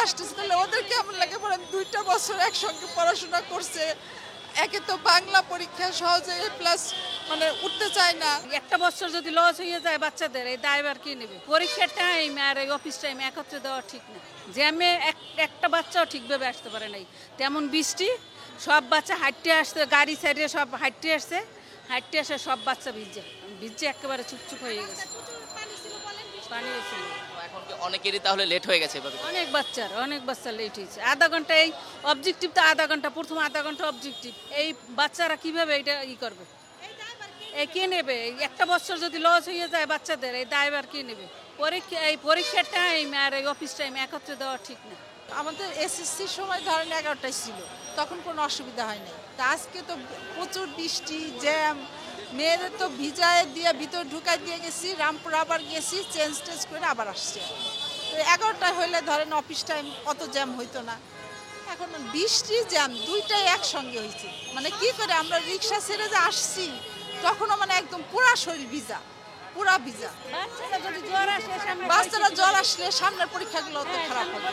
আসতেছে, তাহলে ওদের কেমন লাগে বলেন? 2টা বছর একসঙ্গে পড়াশোনা করছে, একে তো বাংলা পরীক্ষা সহজে প্লাস মানে উঠতে চায় না। একটা বছর যদি লস হয়ে যায় বাচ্চাদের, এই দায়ভার কি নেবে? পরীক্ষার টাইম আর এই অফিস টাইম একত্রে দেওয়া ঠিক না। জ্যামে একটা বাচ্চাও ঠিকভাবে আসতে পারে নাই। তেমন বৃষ্টি, সব বাচ্চা হাঁটতে আসতে, গাড়ি সাইডে সব হাঁটতে আসছে, হাঁটতে আসে সব বাচ্চা ভিজে ভিজে একেবারে চুপচুপ হয়ে গেছে। পানি হয়েছিল। এখন কি অনেকেরই তাহলে লেট হয়ে গেছে এভাবে? অনেক বাচ্চা লেট হয়েছে। আধা ঘন্টা এই অবজেক্টিভ তো আধা ঘন্টা, প্রথম আধা ঘন্টা অবজেক্টিভ। এই বাচ্চারা কিভাবে এটা করবে? এই কে নেবে? একটা বছর যদি লস হয়ে যায় বাচ্চাদের, এই দায়ভার কে নেবে? পরীক্ষার টাইম আর এই অফিস টাইম একত্রে দেওয়া ঠিক না। আমাদের এসএসসির সময় ধরেন 11টায় ছিল, তখন কোনো অসুবিধা হয়নি। তা আজকে তো প্রচুর বৃষ্টি, জ্যাম, মেয়েদের তো ভিজায় দিয়ে ভিতর ঢুকাই দিয়ে গেছি, রামপুর আবার গেছি, চেঞ্জ টেঞ্জ করে আবার আসছে। তো 11টায় হইলে ধরেন অফিস টাইম অত জ্যাম হইতো না। এখন বৃষ্টি জ্যাম দুইটাই একসঙ্গে হয়েছে। মানে কি করে আমরা রিক্সা ছেড়ে যে আসছি, তখনও মানে একদম পুরা শরীর ভিজা, পুরা ভিজা। বাচ্চারা জ্বর আসলে সামনের পরীক্ষাগুলো অত খারাপ হবে।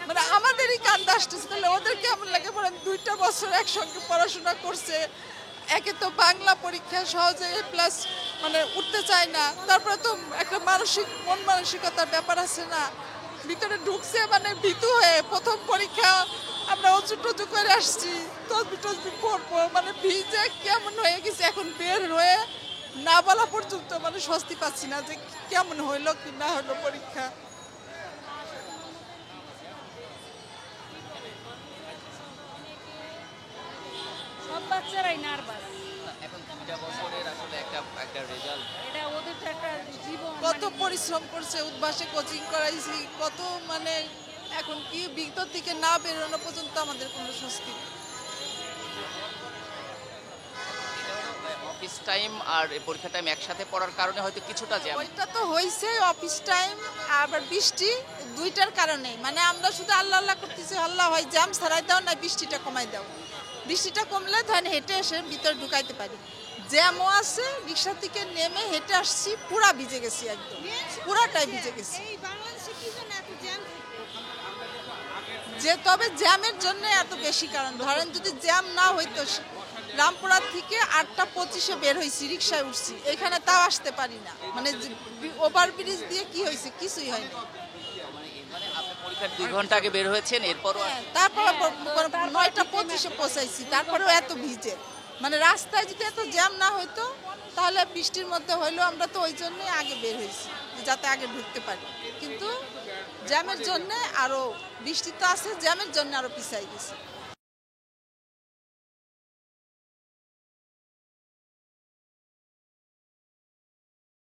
মানে আমাদেরই কান্দা আসতেছে, তাহলে ওদের কেমন লাগে বলেন? 2টা বছর একসঙ্গে পড়াশোনা করছে, একে তো বাংলা পরীক্ষা সহজে প্লাস মানে উঠতে চায় না, তারপরে তো একটা মন মানসিকতার ব্যাপার আছে না, ভিতরে ঢুকছে মানে ভীতু হয়ে। প্রথম পরীক্ষা আমরা অজু টজু করে আসছি, তসবি টসবি পড়বো, মানে ভিজে কেমন হয়ে গেছে। এখন বের হয়ে না বলা পর্যন্ত মানে স্বস্তি পাচ্ছি না যে কেমন হইলো কি না হলো পরীক্ষা। সব বাচ্চারাই নার্ভাস। এখন 2টা বছরের আসলে একটা রেজাল্ট। এটা ওদের তো একটা জীবন। কত পরিশ্রম করছে, উদ্ভাসে কোচিং করাইছি, কত মানে এখন কি ভিতর থেকে না বেরোনো পর্যন্ত আমাদের কোনো স্বস্তি নেই। অফিস টাইম আর পরীক্ষা টাইম একসাথে পড়ার কারণে হয়তো কিছুটা জ্যাম। ওইটা তো হয়েছে অফিস টাইম আবার বৃষ্টি, দুইটার কারণে মানে আমরা শুধু আল্লাহ আল্লাহ করতেছি, আল্লাহ হয় জ্যাম ছাড়াই দাও না বৃষ্টিটা কমাই দাও। বৃষ্টিটা কমলে ধরেন হেঁটে এসে ভিতরে ঢুকাইতে পারি। জ্যামও আছে, রিক্সা থেকে নেমে হেঁটে আসছি, পুরা ভিজে গেছি, একদম পুরাটাই ভিজে গেছি। যে তবে জ্যামের জন্য এত বেশি কারণ, ধরেন যদি জ্যাম না হইতো, রামপুরা থেকে 8টা 25-এ বের হয়েছি, রিক্সায় উঠছি, এখানে তাও আসতে পারি না। মানে ওভারব্রিজ দিয়ে কি হয়েছে? কিছুই হয়নি। মানে আপনি পরীক্ষার 2 ঘন্টা আগে বের হয়েছেন, এরপরও তারপরে 9টা 25-এ পৌঁছাইছি, তারপরেও এত ভিজে। মানে রাস্তায় যদি এত জ্যাম না হইতো, তাহলে বৃষ্টির মধ্যে হইলেও আমরা তো ওই জন্যই আগে বের হয়েছি, যাতে আগে ঢুকতে পারি। কিন্তু জ্যামের জন্য আরো, বৃষ্টি তো আছে, জ্যামের জন্য আরো পিছাই গেছি।